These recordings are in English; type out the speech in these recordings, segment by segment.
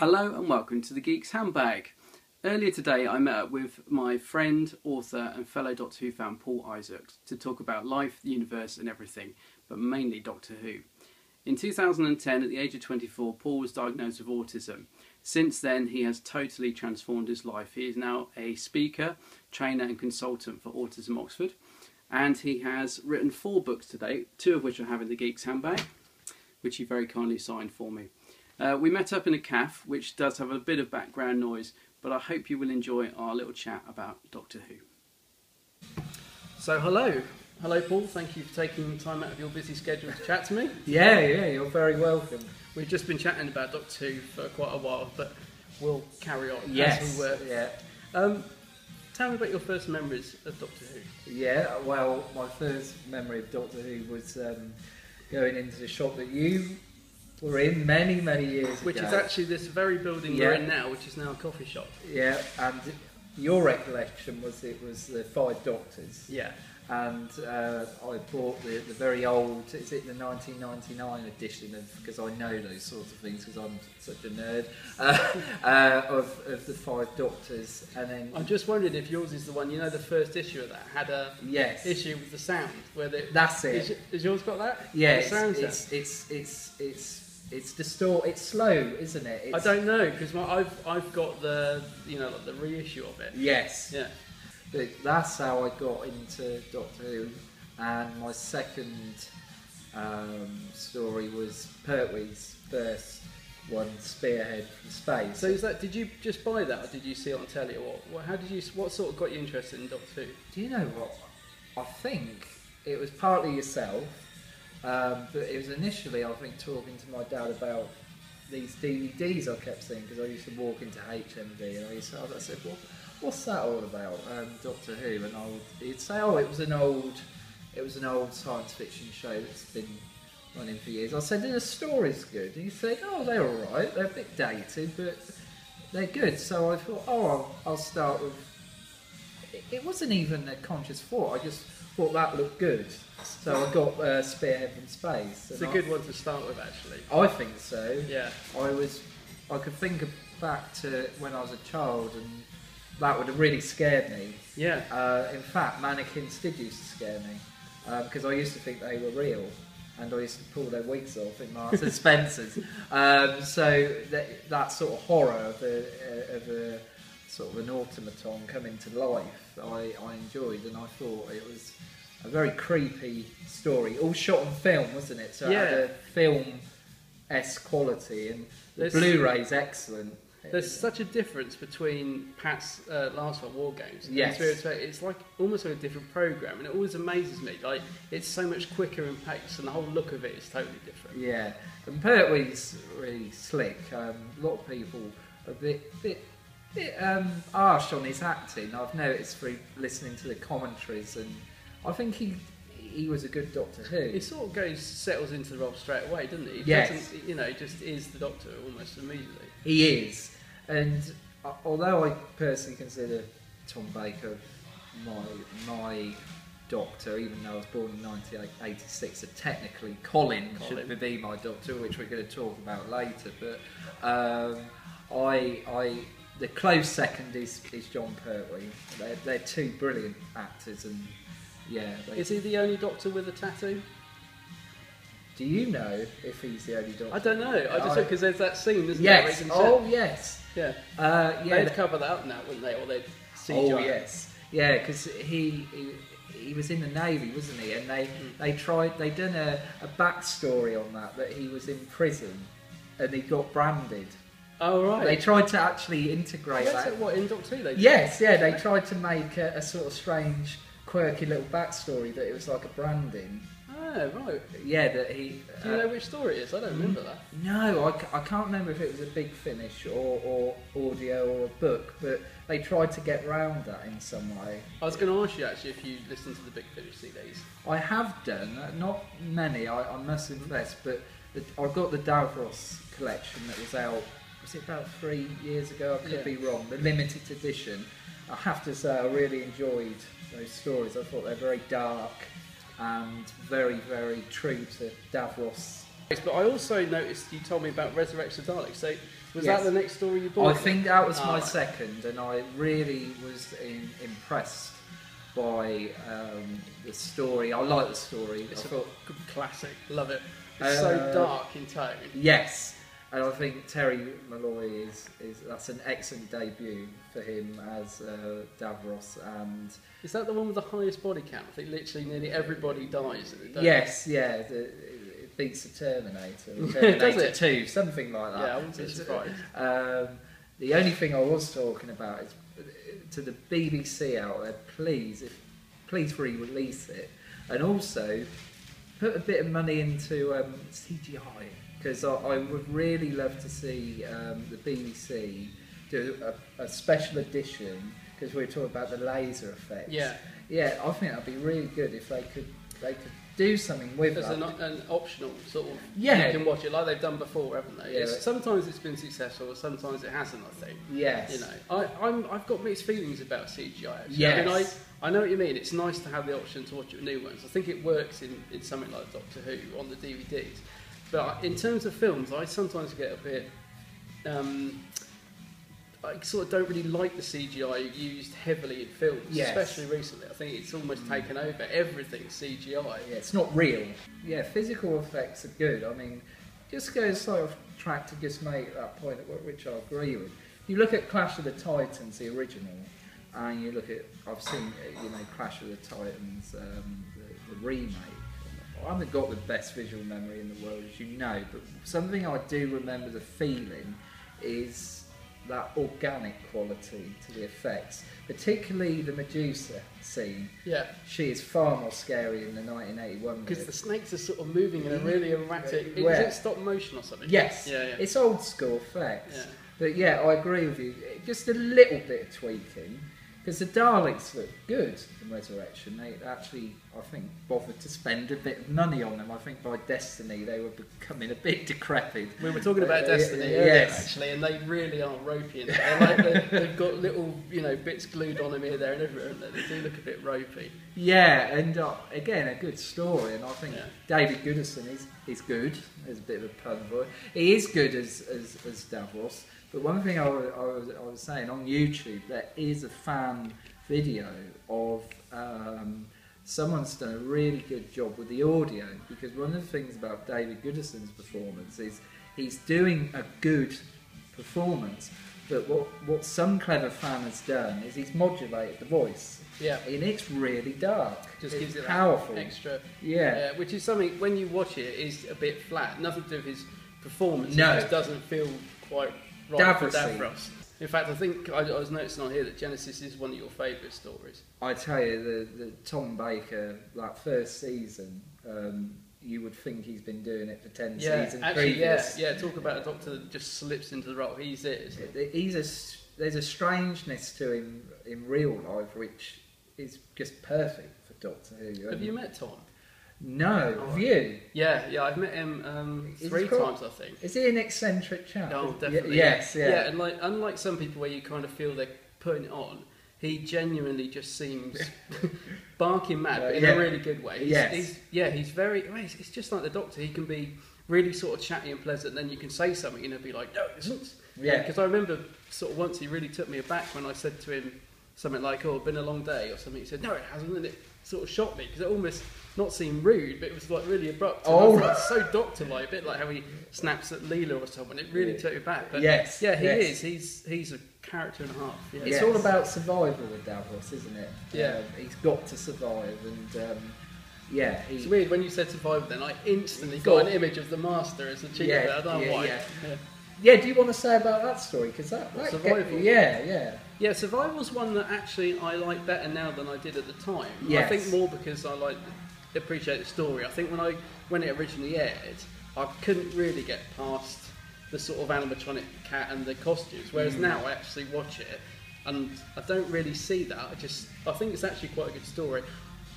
Hello and welcome to the Geeks Handbag. Earlier today I met up with my friend, author and fellow Doctor Who fan Paul Isaacs to talk about life, the universe and everything, but mainly Doctor Who. In 2010, at the age of 24, Paul was diagnosed with autism. Since then he has totally transformed his life. He is now a speaker, trainer and consultant for Autism Oxford, and he has written 4 books to date, 2 of which I have in the Geeks Handbag, which he very kindly signed for me. We met up in a cafe, which does have a bit of background noise, but I hope you will enjoy our little chat about Doctor Who. So hello Paul, thank you for taking time out of your busy schedule to chat to me. Yeah, you're very welcome. We've just been chatting about Doctor Who for quite a while, but we'll carry on Yes, as we work. yeah. Tell me about your first memories of Doctor Who. Yeah, well, my first memory of Doctor Who was going into the shop that you were in many years ago. Which is actually this very building we're in now, which is now a coffee shop. Yeah, and your recollection was it was the 5 Doctors. Yeah. And I bought the very old, is it the 1999 edition because I know those sorts of things because I'm such a nerd, of the 5 Doctors. And then I'm just wondering if yours is the one, you know, the first issue of that had a issue with the sound. Where that's it. Is yours got that? Yeah, it's slow, isn't it? I don't know because I've got the like the reissue of it. Yes. Yeah. But that's how I got into Doctor Who, and my second story was Pertwee's first one, Spearhead from Space. So is that? Did you just buy that, or did you see it on telly, or what? How did you? What sort of got you interested in Doctor Who? Do you know what? I think it was partly yourself. But it was initially, I think, talking to my dad about these DVDs I kept seeing because I used to walk into HMV and I said, well, what's that all about, Doctor Who? And he'd say, oh, it was an old science fiction show that's been running for years. I said, the story's good. And he said, oh, they're all right. They're a bit dated, but they're good. So I thought, oh, I'll start with. It wasn't even a conscious thought. I just thought that looked good. So I got Spearhead from Space. It's a good one to start with, actually. I think so. Yeah. I could think back to when I was a child, and that would have really scared me. Yeah. In fact, mannequins did used to scare me because I used to think they were real, and I used to pull their wigs off in Marks and Spencer's. So that sort of horror of a sort of an automaton coming to life, I enjoyed, and I thought it was a very creepy story, all shot on film, wasn't it? So it had a film-esque quality, and the Blu-ray's excellent. There's such a difference between Pat's last one, War Games. Yes. It's like almost like a different programme, and it always amazes me. Like, it's so much quicker in pace, and the whole look of it is totally different. Yeah, and Pertwee's really slick. A lot of people are a bit harsh on his acting. I've noticed through listening to the commentaries, and I think he was a good Doctor Who. He sort of settles into the role straight away, doesn't he? Yes. Just is the Doctor almost immediately. He is, and although I personally consider Tom Baker my Doctor, even though I was born in 1986, so technically Colin should be my Doctor, which we're going to talk about later. But the close second is John Pertwee. They're 2 brilliant actors, and yeah. Is he the only Doctor with a tattoo? Do you know if he's the only Doctor? I don't know. I just because there's that scene, isn't yes. there? Oh, yes. Yeah. They'd cover that up now, wouldn't they? Or they'd CGI. Oh, yes. Yeah, because he was in the Navy, wasn't he? And they'd done a backstory on that he was in prison and he got branded. Oh, right. They tried to actually integrate that. What, in Doctor Who? Yes, yeah. They tried to make a sort of strange, quirky little backstory that it was like a branding. Oh, right. Yeah, that he... Do you know which story it is? I don't remember that. No, I can't remember if it was a Big Finish or audio or a book, but they tried to get around that in some way. I was going to ask you, actually, if you listened to the Big Finish CDs. I have done, not many, I must confess, but I got the Davros collection that was out, was it about 3 years ago? I could be wrong, the limited edition. I have to say I really enjoyed those stories. I thought they're very dark and very, very true to Davros But I also noticed you told me about Resurrection of Daleks. So was Yes. that the next story you bought? I think that was my right. second, and I really was impressed by the story. I like the story. It's I thought, a good classic. Love it. It's so dark in tone. yes, and I think Terry Malloy is that's an excellent debut for him as Davros. And Is that the one with the highest body count? I think literally nearly everybody dies. yes, yeah, it beats the Terminator, or Terminator 2, something like that. Yeah, I wouldn't be surprised. The only thing I was talking about is to the BBC out there, please re-release it, and also put a bit of money into CGI, because I would really love to see the BBC do a special edition, because we were talking about the laser effects. Yeah, I think that'd be really good if they could do something with there's that. an optional sort of. Yeah. You can watch it like they've done before, haven't they? Yeah. Sometimes it's been successful, sometimes it hasn't. I think. Yes. You know, I've got mixed feelings about CGI. Actually. Yes. I mean, I know what you mean. It's nice to have the option to watch it with new ones. I think it works in something like Doctor Who on the DVDs. But in terms of films, I sometimes get a bit. I sort of don't really like the CGI used heavily in films, Yes. especially recently. I think it's almost taken over. Everything's CGI. Yeah, it's not real. Yeah, physical effects are good. I mean, just go sort of track to just make that point, which I agree with. You look at Clash of the Titans, the original, and you look at, I've seen, Clash of the Titans, the remake. I haven't got the best visual memory in the world, as you know, but something I do remember the feeling is that organic quality to the effects, particularly the Medusa scene. Yeah. She is far more scary in the 1981 Because the snakes are sort of moving in a really erratic. Is Where? it stop motion or something? Yes, Yeah. it's old school effects. Yeah. But yeah, I agree with you. Just a little bit of tweaking, because the Daleks look good in Resurrection. They actually, I think, bothered to spend a bit of money on them. I think by Destiny they were becoming a bit decrepit. We were talking about Destiny earlier, yes. actually, and they really are ropey. In it. They've got little, bits glued on them here, there, and everywhere. And they do look a bit ropey. Yeah, and again, a good story. And I think Yeah. David Goodison is good. There's a bit of a pun for it. He is good as Davros. But one thing I was saying, on YouTube, there is a fan video of someone's done a really good job with the audio, because one of the things about David Goodison's performance is he's doing a good performance, but what some clever fan has done is he's modulated the voice. Yeah. And it's really dark. Just it's gives it powerful. that extra. Yeah. Which is something, when you watch it, is a bit flat. Nothing to do with his performance. No. It just doesn't feel quite right for Davros-y. Davros. In fact, I think I was noticing on here that Genesis is one of your favourite stories. I tell you, the Tom Baker, that first season, you would think he's been doing it for 10 seasons actually, previous. Yeah, talk about a doctor that just slips into the role. He's it. There's a strangeness to him in real life, which is just perfect for Doctor Who. Have you met Tom? No, have you? Yeah, I've met him Is 3 he cool? times, I think. Is he an eccentric chap? Oh, definitely. Yes, yeah. Yeah, and unlike some people where you kind of feel they're putting it on, he genuinely just seems barking mad, but in a really good way. He's very. It's just like the Doctor. He can be really sort of chatty and pleasant, and then you can say something and he'll be like, "No, it isn't." Yeah. Because I remember sort of once he really took me aback when I said to him something like, "Oh, it's been a long day" or something. He said, "No, it hasn't," and it sort of shocked me because it almost not seemed rude, but it was like really abrupt. And I thought, it's so Doctor-like, a bit like how he snaps at Leela or someone. It really took me back. But yes, yeah, he yes. is. He's a character and a half. Yeah. It's all about survival with Davros, isn't it? Yeah. He's got to survive, and it's weird when you said survival. Then I instantly got an image of the Master as the chief. Yeah, I don't know why. Yeah, do you want to say about that story? Because that Survival. Yeah, Survival's one that actually I like better now than I did at the time. Yes. I think more because I appreciate the story. I think when it originally aired, I couldn't really get past the sort of animatronic cat and the costumes. Whereas now I actually watch it and I don't really see that. I think it's actually quite a good story.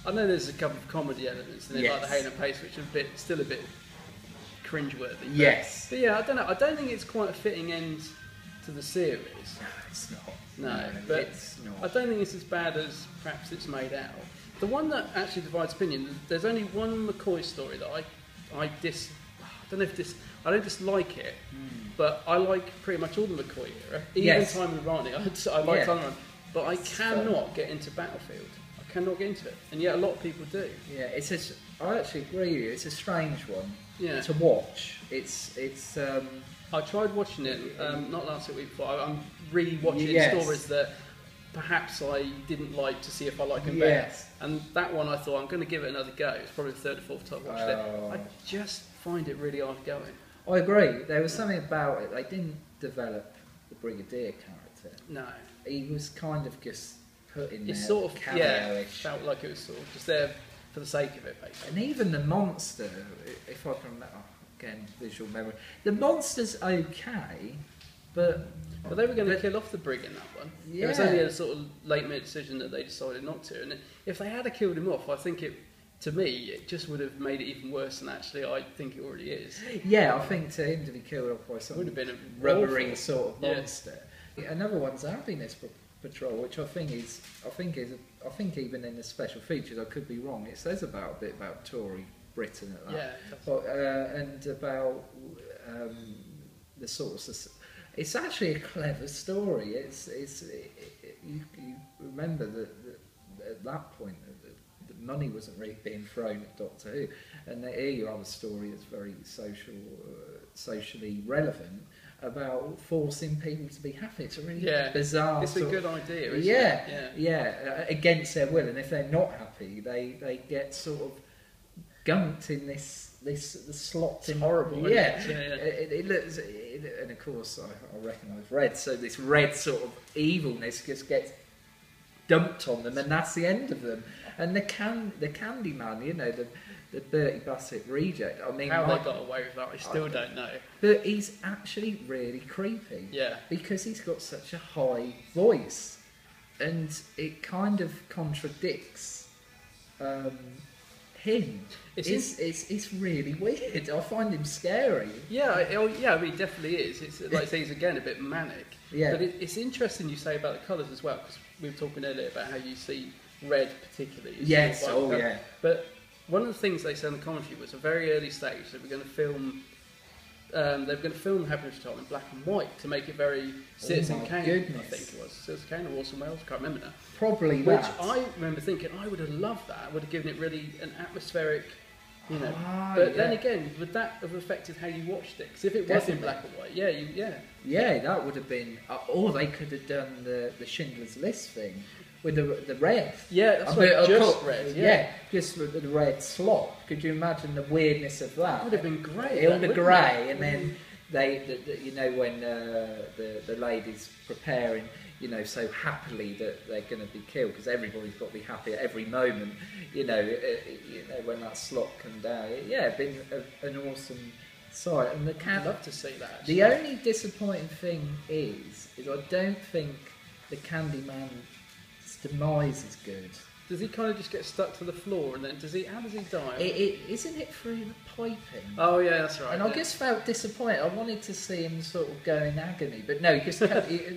I know there's a couple of comedy elements in it, like the Hayden Pace, which are still a bit cringeworthy. But yeah, I don't know. I don't think it's quite a fitting end to the series. No, it's not. No, but it's not. I don't think it's as bad as perhaps it's made out. The one that actually divides opinion, there's only one McCoy story that I don't know if this, I don't dislike it, but I like pretty much all the McCoy era. Even Yes. Time with Ronnie, I like Time with Ronnie, but I cannot get into Battlefield. I cannot get into it, and yet a lot of people do. Yeah, I actually agree with you. It's a strange one to watch. It's. I tried watching it not last week before. I'm re-watching stories that perhaps I didn't like to see if I like them better. And that one I thought I'm going to give it another go. It's probably the third or fourth time I watched it. I just find it really hard going. I agree. There was something about it. They didn't develop the Brigadier character. No. He was kind of just put in there. It's sort of cameo-ish. felt like it was sort of just there for the sake of it, basically. And even the monster, if I can remember, again, visual memory. The monster's okay, but they were going to kill off the brig in that one. Yeah. It was only a sort of late-minute decision that they decided not to. And if they had killed him off, I think to me, it just would have made it even worse than actually I think it already is. Yeah, I think to him to be killed off by some would have been a rubbery awful sort of monster. Another one's Happiness Patrol, which I think even in the special features, I could be wrong. It says a bit about Tory Britain at that. Yeah. And about the sort of. It's actually a clever story. You remember that at that point the money wasn't really being thrown at Doctor Who, and here you have a story that's very socially relevant about forcing people to be happy. It's a really bizarre. It's a good idea, isn't it? Yeah, against their will, and if they're not happy, they get sort of gunked in this slot. It's horrible. It looks, and of course I recognise red. So this red sort of evilness just gets dumped on them, and that's the end of them. And the Candyman, you know, the Bertie Bassett reject. I mean, how they got away with that, I still don't know. But he's actually really creepy. Yeah. Because he's got such a high voice, and it kind of contradicts him. It's really weird. I find him scary. Yeah, I mean, he definitely is. It's like I say, he's again a bit manic. Yeah. But it's interesting you say about the colours as well, because we were talking earlier about how you see red particularly. Yes. But one of the things they said in the commentary was a very early stage that we're going to film. They were going to film Happiness Patrol in black and white to make it very Citizen Kane. Goodness. I think it was Citizen Kane or Orson Welles. I can't remember now. Probably Which that. I remember thinking I would have loved that. I would have given it really an atmospheric. You know, but then again, would that have affected how you watched it? Because if it was in black and white, that would have been. Or they could have done the Schindler's List thing with the red. Yeah, that's right. Just red. Yeah, just with the red slot. Could you imagine the weirdness of that? That would have been great. All the grey, and then you know, when the lady's preparing. You know, so happily that they're going to be killed, because everybody's got to be happy at every moment. You know, when that slot comes down. It'd been an awesome sight. And I'd love to see that. Actually. The only disappointing thing is I don't think the Candyman's demise is good. Does he kind of just get stuck to the floor, and then how does he die? Isn't it through the piping? Oh yeah, that's right. And I just felt disappointed. I wanted to see him sort of go in agony, but no,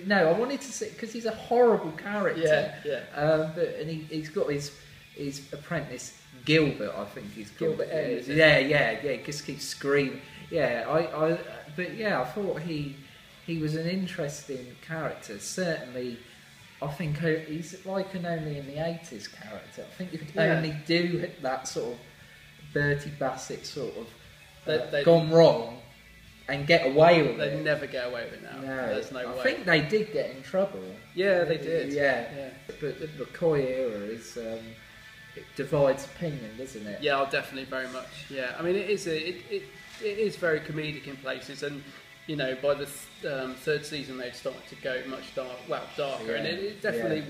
no. I wanted to see, because he's a horrible character. Yeah. And he's got his apprentice Gilbert. I think he's called. Gilbert N. Yeah. He just keeps screaming. Yeah, I thought he was an interesting character. Certainly. I think he's like an only in the 80s character. I think you could only do that sort of Bertie Bassett sort of gone wrong and get away with it. They'd never get away with it now. No, there's no way. I think they did get in trouble. Yeah, they did. Yeah. But the McCoy era is it divides opinion, doesn't it? Yeah, definitely, very much. Yeah, I mean, it is very comedic in places, and. You know, by the third season, they'd started to go much darker, and it definitely.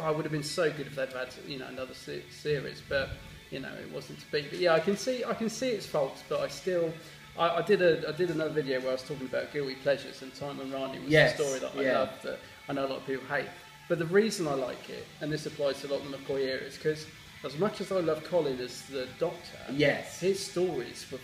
I would have been so good if they'd had another series, but it wasn't to be. But yeah, I can see its faults, but I still. I did another video where I was talking about guilty pleasures, and Time and Rani was a story that I love that I know a lot of people hate. But the reason I like it, and this applies to a lot of the McCoy era, is because as much as I love Colin as the Doctor, his stories were.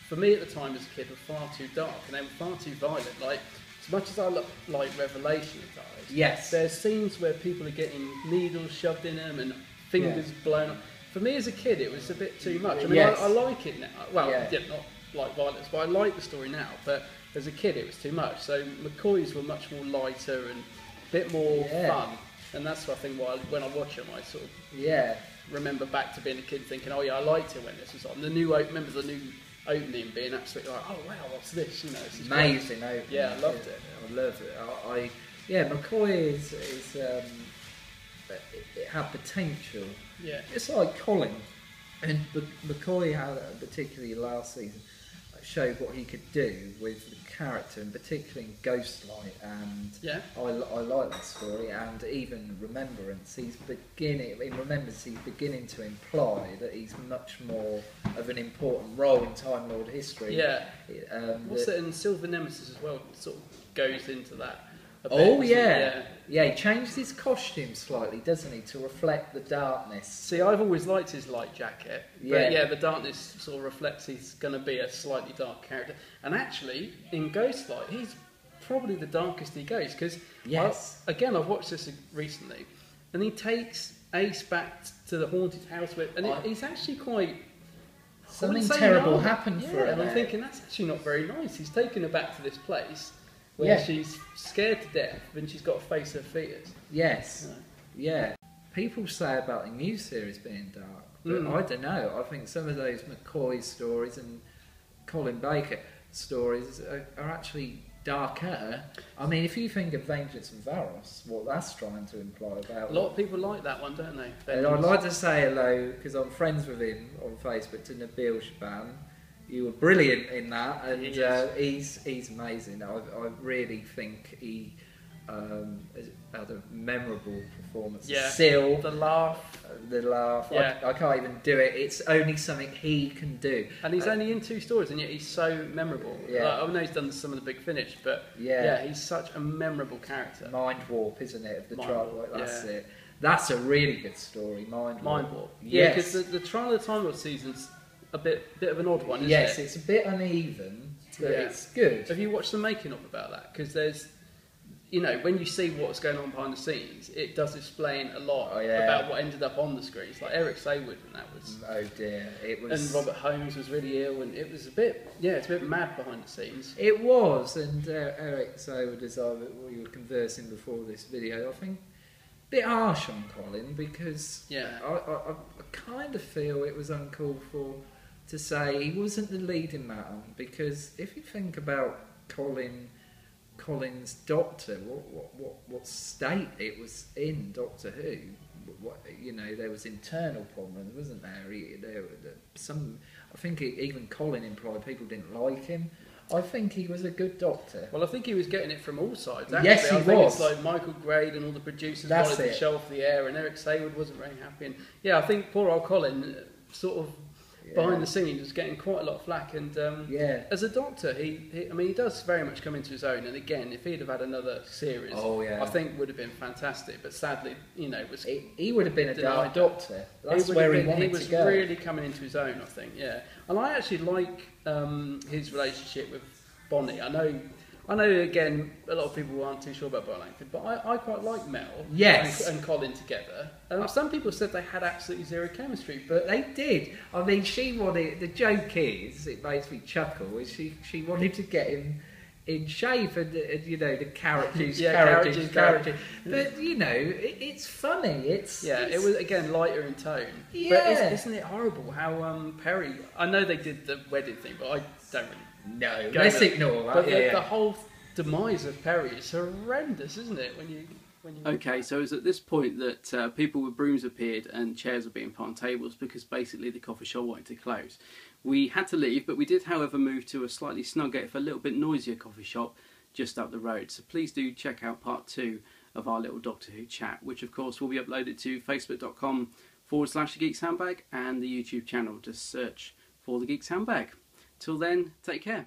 For me at the time as a kid, were far too dark, and they were far too violent. Like, as much as I like Revelation guys, there's scenes where people are getting needles shoved in them and fingers blown up. For me as a kid, it was a bit too much. I mean, I like it now. Well, not like violence, but I like the story now. But as a kid, it was too much. So McCoys were much more lighter and a bit more fun, and that's I think why when I watch them, I sort of remember back to being a kid thinking, oh yeah, I liked it when this was on. Remember the new opening being absolutely like, oh wow, what's this? You know, this is amazing opening. Yeah, I loved it. I loved it. McCoy is it had potential. Yeah, it's like Colin, and McCoy had, particularly last season, showed what he could do with the character, and particularly in Ghostlight. And I like that story. And even Remembrance, he's beginning to imply that he's much more of an important role in Time Lord history. Yeah. What's it in Silver Nemesis as well? Sort of goes into that. He changed his costume slightly, doesn't he, to reflect the darkness. See, I've always liked his light jacket, but the darkness sort of reflects he's going to be a slightly dark character. And actually, in Ghostlight, he's probably the darkest he goes, because I've watched this recently, and he takes Ace back to the haunted house he's actually quite... Something terrible happened for him. And I'm thinking, that's actually not very nice. He's taken her back to this place where she's scared to death and she's got to face her fears. People say about the new series being dark, but I don't know. I think some of those McCoy stories and Colin Baker stories are actually darker. I mean, if you think of Vengeance and Varos, what that's trying to imply about... A lot of people like that one, don't they? And I'd like to say hello, because I'm friends with him on Facebook, to Nabil Shaban. You were brilliant in that, and he's amazing. I really think he had a memorable performance. Seal, the laugh. I can't even do it. It's only something he can do. And he's only in 2 stories, and yet he's so memorable. I know he's done some of the big finish, but he's such a memorable character. Mind Warp, isn't it? Of the trial, that's it. That's a really good story. Mind Warp. Yeah, because the Trial of the Time Lord season's a bit of an odd one, isn't it? It's a bit uneven, but it's good. Have you watched the making of about that? Because there's, when you see what's going on behind the scenes, it does explain a lot about what ended up on the screen. It's like Eric Saywood, and that was... Oh dear, it was... And Robert Holmes was really ill, and it was a bit... it's a bit mad behind the scenes. It was, and Eric Saywood, as we were conversing before this video, I think, a bit harsh on Colin, because I kind of feel it was uncalled for to say he wasn't the leading man, because if you think about Colin's Doctor, what state it was in Doctor Who, there was internal problems, wasn't there? I think even Colin implied people didn't like him. I think he was a good Doctor. Well, I think he was getting it from all sides. Actually. Yes, he was. I think it's like Michael Grade and all the producers wanted to show off the air, and Eric Saywood wasn't very happy. And I think poor old Colin sort of behind the scenes was getting quite a lot of flack. And as a Doctor, he does very much come into his own. And again, if he'd have had another series, I think would have been fantastic. But sadly, he would have been a dark Doctor. That's where he wanted to go. He was really coming into his own, I think. And I actually like his relationship with Bonnie. I know. Again, a lot of people aren't too sure about Bonnie Langford, but I quite like Mel and Colin together. Some people said they had absolutely zero chemistry, but they did. I mean, she wanted. The joke is, it makes me chuckle. Is she wanted to get him in shape, and the characters. But it's funny. It was again lighter in tone. But isn't it horrible how Perry? I know they did the wedding thing, but I don't really. No, let's ignore that. But the whole demise of Perry is horrendous, isn't it? When you Okay, so it was at this point that people with brooms appeared and chairs were being put on tables because basically the coffee shop wanted to close. We had to leave, but we did, however, move to a slightly snugger, if a little bit noisier coffee shop just up the road. So please do check out part 2 of our little Doctor Who chat, which of course will be uploaded to facebook.com/The Geeks Handbag and the YouTube channel. Just search for The Geeks Handbag. Till then, take care.